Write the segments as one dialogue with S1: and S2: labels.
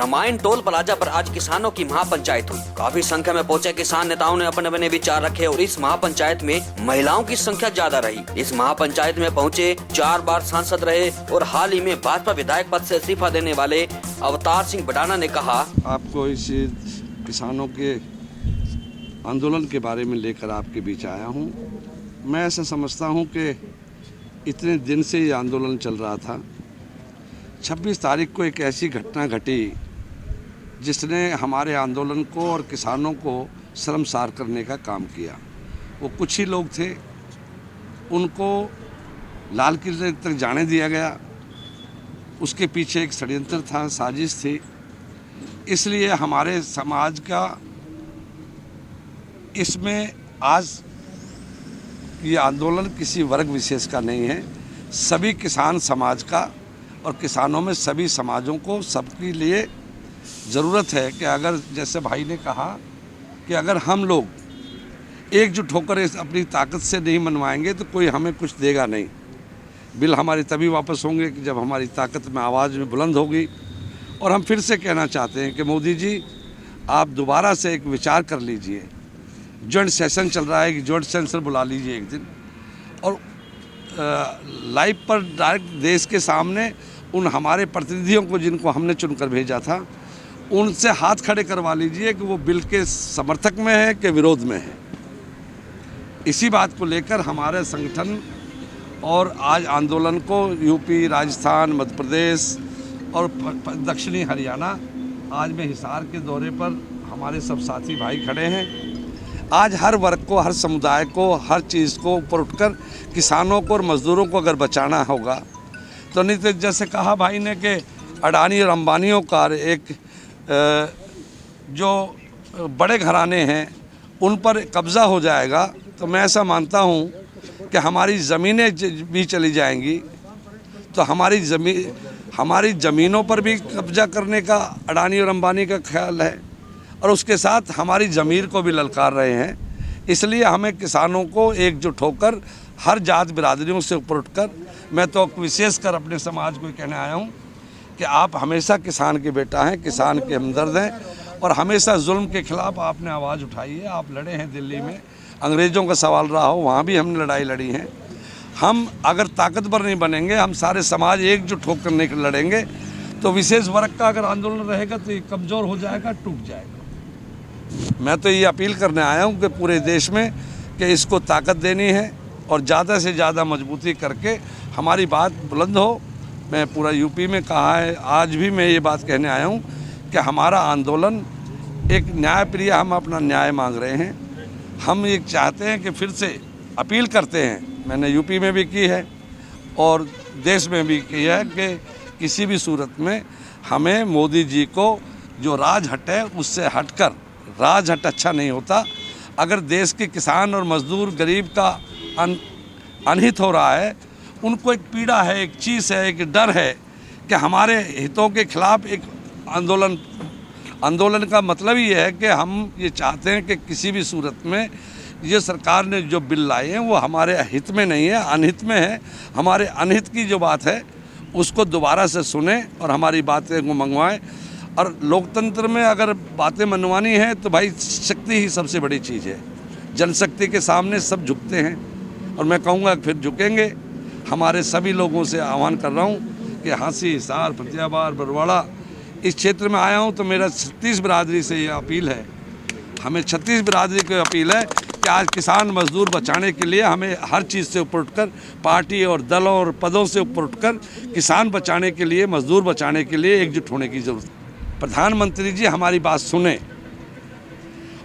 S1: Ramayan toll plaza पर आज किसानों की महापंचायत हुई। काफी संख्या में पहुंचे किसान नेताओं ने अपने अपने विचार रखे और इस महापंचायत में महिलाओं की संख्या ज्यादा रही। इस महापंचायत में पहुंचे 4 बार सांसद रहे और हाल ही में भाजपा विधायक पद से इस्तीफा देने वाले अवतार सिंह बडाना ने कहा,
S2: आपको इस किसानों के आंदोलन के बारे में लेकर आपके बीच आया हूँ। मैं ऐसा समझता हूँ कि इतने दिन से ये आंदोलन चल रहा था। 26 तारीख को एक ऐसी घटना घटी जिसने हमारे आंदोलन को और किसानों को शर्मसार करने का काम किया। वो कुछ ही लोग थे, उनको लाल किले तक जाने दिया गया। उसके पीछे एक षड्यंत्र था, साजिश थी। इसलिए हमारे समाज का इसमें आज ये आंदोलन किसी वर्ग विशेष का नहीं है, सभी किसान समाज का और किसानों में सभी समाजों को सबके लिए ज़रूरत है कि अगर जैसे भाई ने कहा कि अगर हम लोग एकजुट होकर अपनी ताकत से नहीं मनवाएंगे तो कोई हमें कुछ देगा नहीं। बिल हमारे तभी वापस होंगे कि जब हमारी ताकत में आवाज़ में बुलंद होगी। और हम फिर से कहना चाहते हैं कि मोदी जी, आप दोबारा से एक विचार कर लीजिए। जॉइंट सेशन चल रहा है कि जॉइंट सेशन बुला लीजिए एक दिन और लाइव पर डायरेक्ट देश के सामने उन हमारे प्रतिनिधियों को जिनको हमने चुनकर भेजा था उनसे हाथ खड़े करवा लीजिए कि वो बिल के समर्थक में है कि विरोध में है। इसी बात को लेकर हमारे संगठन और आज आंदोलन को यूपी, राजस्थान, मध्य प्रदेश और दक्षिणी हरियाणा, आज मैं हिसार के दौरे पर हमारे सब साथी भाई खड़े हैं। आज हर वर्ग को, हर समुदाय को, हर चीज़ को ऊपर उठकर किसानों को और मज़दूरों को अगर बचाना होगा तो नहीं तो जैसे कहा भाई ने कि अडानी और अंबानियों का एक जो बड़े घराने हैं उन पर कब्ज़ा हो जाएगा, तो मैं ऐसा मानता हूँ कि हमारी ज़मीनें भी चली जाएंगी। तो हमारी ज़मीनों पर भी कब्ज़ा करने का अडानी और अंबानी का ख्याल है और उसके साथ हमारी ज़मीर को भी ललकार रहे हैं। इसलिए हमें किसानों को एकजुट होकर हर जात बिरादरियों से ऊपर उठकर, मैं तो विशेषकर अपने समाज को कहने आया हूँ कि आप हमेशा किसान के बेटा हैं, किसान के हमदर्द हैं और हमेशा जुल्म के खिलाफ आपने आवाज़ उठाई है। आप लड़े हैं दिल्ली में, अंग्रेज़ों का सवाल रहा हो, वहाँ भी हमने लड़ाई लड़ी है। हम अगर ताकतवर नहीं बनेंगे, हम सारे समाज एकजुट होकर नहीं लड़ेंगे तो विशेष वर्ग का अगर आंदोलन रहेगा तो ये कमज़ोर हो जाएगा, टूट जाएगा। मैं तो ये अपील करने आया हूँ कि पूरे देश में कि इसको ताकत देनी है और ज़्यादा से ज़्यादा मजबूती करके हमारी बात बुलंद हो। मैं पूरा यूपी में कहा है, आज भी मैं ये बात कहने आया हूँ कि हमारा आंदोलन एक न्यायप्रिय, हम अपना न्याय मांग रहे हैं। हम ये चाहते हैं कि फिर से अपील करते हैं, मैंने यूपी में भी की है और देश में भी की है कि किसी भी सूरत में हमें मोदी जी को जो राजहट है उससे हटकर, राजहट अच्छा नहीं होता। अगर देश के किसान और मजदूर गरीब का अनहित हो रहा है, उनको एक पीड़ा है, एक चीज़ है, एक डर है कि हमारे हितों के खिलाफ एक आंदोलन का मतलब ही है कि हम ये चाहते हैं कि किसी भी सूरत में ये सरकार ने जो बिल लाए हैं वो हमारे हित में नहीं है, अनहित में है। हमारे अनहित की जो बात है उसको दोबारा से सुने और हमारी बातें को मंगवाएं। और लोकतंत्र में अगर बातें मनवानी है तो भाई शक्ति ही सबसे बड़ी चीज़ है। जनशक्ति के सामने सब झुकते हैं और मैं कहूँगा फिर झुकेंगे। हमारे सभी लोगों से आह्वान कर रहा हूँ कि हांसी, हिसार, फतेहाबाद, बरवाड़ा इस क्षेत्र में आया हूँ तो मेरा 36 बिरादरी से ये अपील है, हमें 36 बिरादरी की अपील है कि आज किसान मजदूर बचाने के लिए हमें हर चीज़ से ऊपर उठकर, पार्टी और दलों और पदों से ऊपर उठकर किसान बचाने के लिए, मजदूर बचाने के लिए एकजुट होने की ज़रूरत है। प्रधानमंत्री जी हमारी बात सुने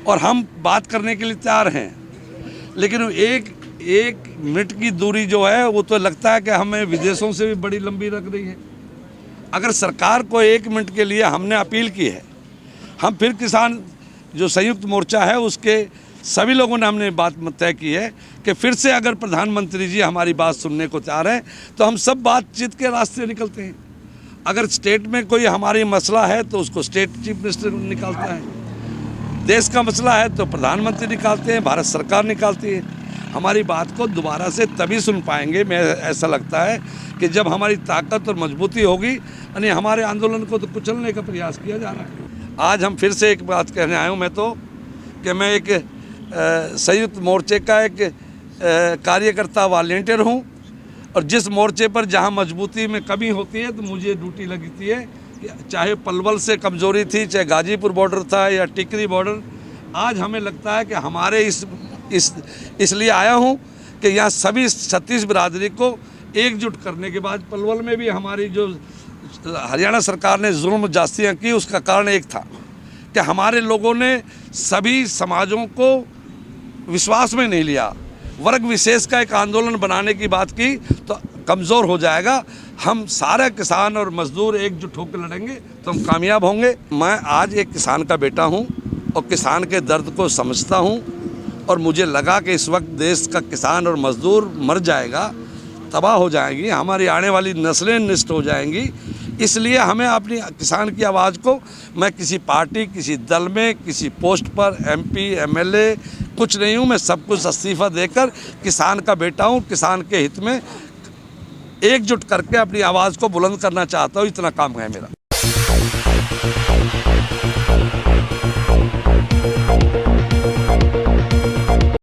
S2: और हम बात करने के लिए तैयार हैं, लेकिन एक मिनट की दूरी जो है वो तो लगता है कि हमें विदेशों से भी बड़ी लंबी लग रही है। अगर सरकार को 1 मिनट के लिए हमने अपील की है, हम फिर किसान जो संयुक्त मोर्चा है उसके सभी लोगों ने हमने बात तय की है कि फिर से अगर प्रधानमंत्री जी हमारी बात सुनने को तैयार हैं तो हम सब बातचीत के रास्ते निकलते हैं। अगर स्टेट में कोई हमारी मसला है तो उसको स्टेट चीफ मिनिस्टर निकालता है, देश का मसला है तो प्रधानमंत्री निकालते हैं, भारत सरकार निकालती है। हमारी बात को दोबारा से तभी सुन पाएंगे, मैं ऐसा लगता है कि जब हमारी ताकत और मजबूती होगी। यानी हमारे आंदोलन को तो कुचलने का प्रयास किया जा रहा है। आज हम फिर से एक बात कहने आया हूँ मैं तो, कि मैं एक संयुक्त मोर्चे का एक कार्यकर्ता वॉलंटियर हूँ, और जिस मोर्चे पर जहाँ मजबूती में कमी होती है तो मुझे ड्यूटी लगती है, चाहे पलवल से कमज़ोरी थी, चाहे गाजीपुर बॉर्डर था या टिकरी बॉर्डर। आज हमें लगता है कि हमारे इसलिए आया हूँ कि यहाँ सभी 36 बिरादरी को एकजुट करने के बाद, पलवल में भी हमारी जो हरियाणा सरकार ने जुल्म जास्तियाँ की, उसका कारण एक था कि हमारे लोगों ने सभी समाजों को विश्वास में नहीं लिया। वर्ग विशेष का एक आंदोलन बनाने की बात की तो कमज़ोर हो जाएगा। हम सारे किसान और मजदूर एकजुट होकर लड़ेंगे तो हम कामयाब होंगे। मैं आज एक किसान का बेटा हूं और किसान के दर्द को समझता हूं, और मुझे लगा कि इस वक्त देश का किसान और मजदूर मर जाएगा, तबाह हो जाएंगी, हमारी आने वाली नस्लें नष्ट हो जाएंगी। इसलिए हमें अपनी किसान की आवाज़ को, मैं किसी पार्टी, किसी दल में, किसी पोस्ट पर MP MLA कुछ नहीं हूँ, मैं सब कुछ इस्तीफा देकर किसान का बेटा हूँ। किसान के हित में एकजुट करके अपनी आवाज़ को बुलंद करना चाहता हूँ, इतना काम है मेरा।